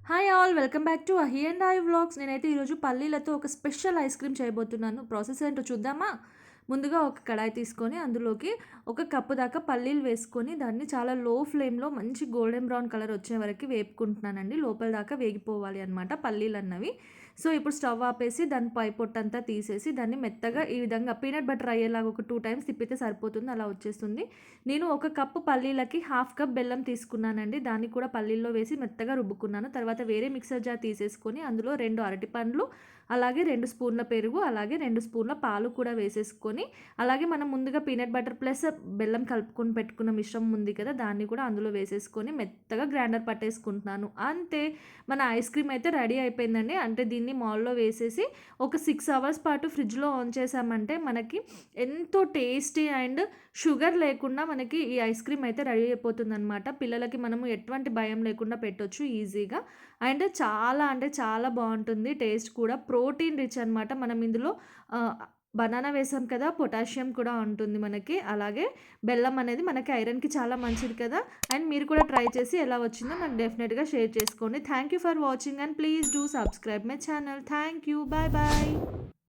Hi all welcome back to Ahi and I vlogs. నేనైతే ఈరోజు పల్లీలతో ఒక స్పెషల్ ఐస్ క్రీమ్ చేయబోతున్నాను. ప్రాసెస్ ఏంటో చూద్దామా? ముందుగా ఒక కడాయి తీసుకొని అందులోకి ఒక కప్పు దాకా పల్లీలు వేసుకొని దాన్ని చాలా లో ఫ్లేమ్లో మంచి గోల్డెన్ బ్రౌన్ కలర్ వచ్చే వరకు వేపుకుంటున్నానండి. లోపల దాకా వేగిపోవాలి అనమాట పల్లీలు అన్నవి. సో ఇప్పుడు స్టవ్ ఆపేసి దాని పై పొట్టంతా తీసేసి దాన్ని మెత్తగా ఈ విధంగా పీనట్ బటర్ అయ్యేలాగా ఒక 2 టైమ్స్ తిప్పితే సరిపోతుంది. అలా వచ్చేస్తుంది. నేను ఒక కప్పు పల్లీలకి హాఫ్ కప్ బెల్లం తీసుకున్నానండి. దాన్ని కూడా పల్లీల్లో వేసి మెత్తగా రుబ్బుకున్నాను. తర్వాత వేరే మిక్సర్ జార్ తీసేసుకొని అందులో 2 అరటిపండ్లు, అలాగే 2 స్పూన్ల పెరుగు, అలాగే 2 స్పూన్ల పాలు కూడా వేసేసుకొని, అలాగే మనం ముందుగా పీనట్ బటర్ ప్లస్ బెల్లం కలుపుకొని పెట్టుకున్న మిశ్రమం ఉంది కదా, దాన్ని కూడా అందులో వేసేసుకొని మెత్తగా గ్రైండర్ పట్టేసుకుంటున్నాను. అంతే, మన ఐస్ క్రీమ్ అయితే రెడీ అయిపోయిందండి. అంటే దీన్ని మాల్లో వేసేసి ఒక 6 అవర్స్ పాటు ఫ్రిడ్జ్లో ఆన్ చేసామంటే మనకి ఎంతో టేస్టీ అండ్ షుగర్ లేకుండా మనకి ఈ ఐస్ క్రీమ్ అయితే రెడీ అయిపోతుందనమాట. పిల్లలకి మనము ఎటువంటి భయం లేకుండా పెట్టొచ్చు ఈజీగా. అండ్ చాలా అంటే చాలా బాగుంటుంది. టేస్ట్ కూడా ప్రోటీన్ రిచ్ అనమాట. మనం ఇందులో బనానా వేసాం కదా, పొటాషియం కూడా ఉంటుంది మనకి. అలాగే బెల్లం అనేది మనకి ఐరన్కి చాలా మంచిది కదా. అండ్ మీరు కూడా ట్రై చేసి ఎలా వచ్చిందో నాకు డెఫినెట్గా షేర్ చేసుకోండి. Thank you for watching and please do subscribe my channel. Thank you. Bye bye.